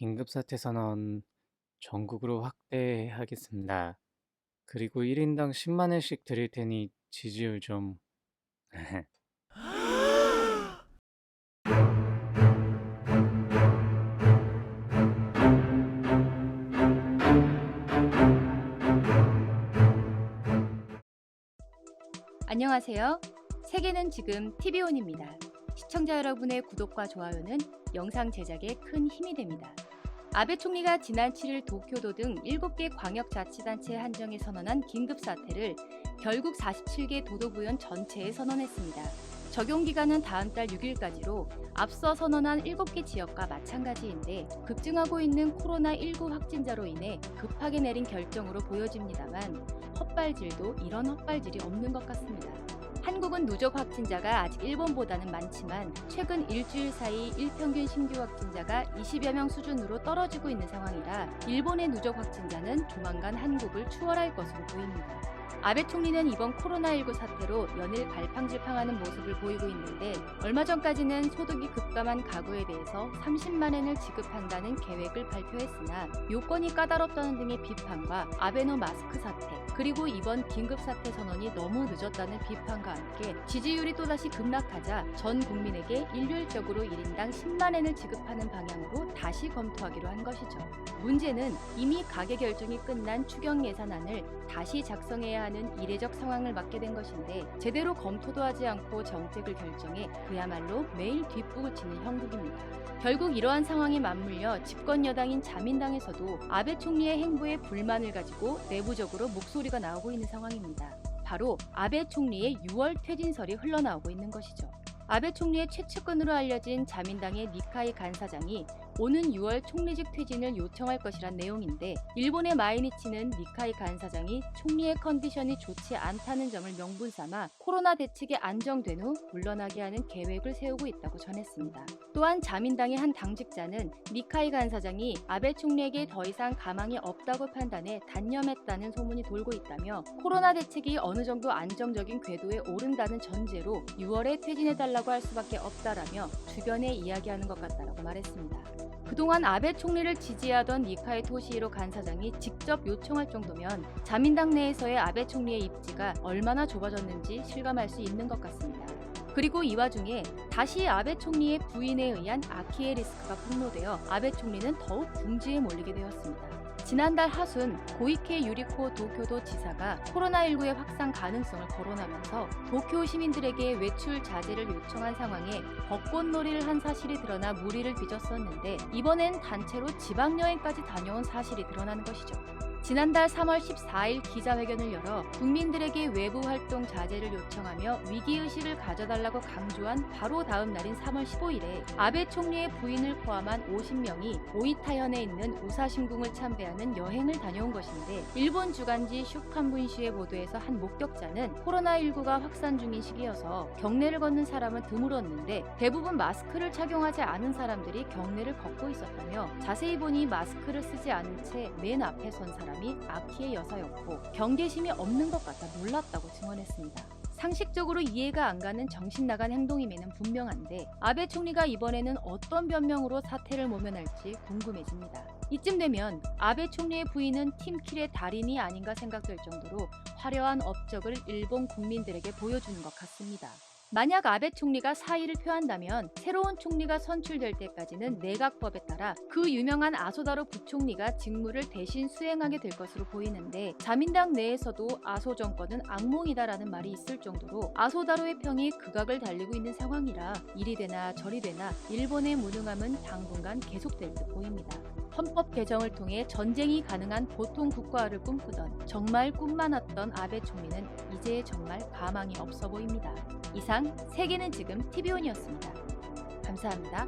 긴급사태 선언 전국으로 확대하겠습니다. 그리고 1인당 10만 원씩 드릴 테니 지지율 좀. 안녕하세요. 세계는 지금 TV온입니다. 시청자 여러분의 구독과 좋아요는 영상 제작에 큰 힘이 됩니다. 아베 총리가 지난 7일 도쿄도 등 7개 광역자치단체 한정에 선언한 긴급사태를 결국 47개 도도부연 전체에 선언했습니다. 적용기간은 다음 달 6일까지로 앞서 선언한 7개 지역과 마찬가지인데 급증하고 있는 코로나19 확진자로 인해 급하게 내린 결정으로 보여집니다만 헛발질도 이런 헛발질이 없는 것 같습니다. 한국은 누적 확진자가 아직 일본보다는 많지만 최근 일주일 사이 일평균 신규 확진자가 20여 명 수준으로 떨어지고 있는 상황이라 일본의 누적 확진자는 조만간 한국을 추월할 것으로 보입니다. 아베 총리는 이번 코로나19 사태로 연일 갈팡질팡하는 모습을 보이고 있는데 얼마 전까지는 소득이 급감한 가구에 대해서 30만 엔을 지급한다는 계획을 발표했으나 요건이 까다롭다는 등의 비판과 아베노 마스크 사태 그리고 이번 긴급사태 선언이 너무 늦었다는 비판과 함께 지지율이 또다시 급락하자 전 국민에게 일률적으로 1인당 10만 엔을 지급하는 방향으로 다시 검토하기로 한 것이죠. 문제는 이미 가계 결정이 끝난 추경 예산안을 다시 작성해야 하는 이례적 상황을 맞게 된 것인데 제대로 검토도 하지 않고 정책을 결정해 그야말로 매일 뒷북을 치는 형국입니다. 결국 이러한 상황에 맞물려 집권 여당인 자민당에서도 아베 총리의 행보에 불만을 가지고 내부적으로 목소리가 나오고 있는 상황입니다. 바로 아베 총리의 6월 퇴진설이 흘러나오고 있는 것이죠. 아베 총리의 최측근으로 알려진 자민당의 니카이 간사장이 오는 6월 총리직 퇴진을 요청할 것이란 내용인데 일본의 마이니치는 니카이 간사장이 총리의 컨디션이 좋지 않다는 점을 명분 삼아 코로나 대책이 안정된 후 물러나게 하는 계획을 세우고 있다고 전했습니다. 또한 자민당의 한 당직자는 니카이 간사장이 아베 총리에게 더 이상 가망이 없다고 판단해 단념했다는 소문이 돌고 있다며 코로나 대책이 어느 정도 안정적인 궤도에 오른다는 전제로 6월에 퇴진해달라고 할 수밖에 없다라며 주변에 이야기하는 것 같다라고 말했습니다. 그동안 아베 총리를 지지하던 니카이 토시히로 간사장이 직접 요청할 정도면 자민당 내에서의 아베 총리의 입지가 얼마나 좁아졌는지 실감할 수 있는 것 같습니다. 그리고 이 와중에 다시 아베 총리의 부인에 의한 아키에 리스크가 폭로되어 아베 총리는 더욱 궁지에 몰리게 되었습니다. 지난달 하순 고이케 유리코 도쿄도 지사가 코로나19의 확산 가능성을 거론하면서 도쿄 시민들에게 외출 자제를 요청한 상황에 벚꽃놀이를 한 사실이 드러나 물의를 빚었었는데 이번엔 단체로 지방여행까지 다녀온 사실이 드러나는 것이죠. 지난달 3월 14일 기자회견을 열어 국민들에게 외부 활동 자제를 요청하며 위기의식을 가져달라고 강조한 바로 다음 날인 3월 15일에 아베 총리의 부인을 포함한 50명이 오이타현에 있는 우사신궁을 참배하는 여행을 다녀온 것인데 일본 주간지 슈칸분시의 보도에서 한 목격자는 코로나19가 확산 중인 시기여서 경내를 걷는 사람은 드물었는데 대부분 마스크를 착용하지 않은 사람들이 경내를 걷고 있었다며 자세히 보니 마스크를 쓰지 않은 채 맨 앞에 선 사람이 아키의 여사였고 경계심이 없는 것 같아 놀랐다고 증언했습니다. 상식적으로 이해가 안 가는 정신 나간 행동임에는 분명한데 아베 총리가 이번에는 어떤 변명으로 사태를 모면할지 궁금해집니다. 이쯤 되면 아베 총리의 부인은 팀킬의 달인이 아닌가 생각될 정도로 화려한 업적을 일본 국민들에게 보여주는 것 같습니다. 만약 아베 총리가 사의를 표한다면 새로운 총리가 선출될 때까지는 내각법에 따라 그 유명한 아소다로 부총리가 직무를 대신 수행하게 될 것으로 보이는데 자민당 내에서도 아소 정권은 악몽이다라는 말이 있을 정도로 아소다로의 평이 극악을 달리고 있는 상황이라 이리 되나 저리 되나 일본의 무능함은 당분간 계속될 듯 보입니다. 헌법 개정을 통해 전쟁이 가능한 보통 국가화를 꿈꾸던 정말 꿈 많았던 아베 총리는 이제 정말 가망이 없어 보입니다. 이상 세계는 지금 TV온이었습니다. 감사합니다.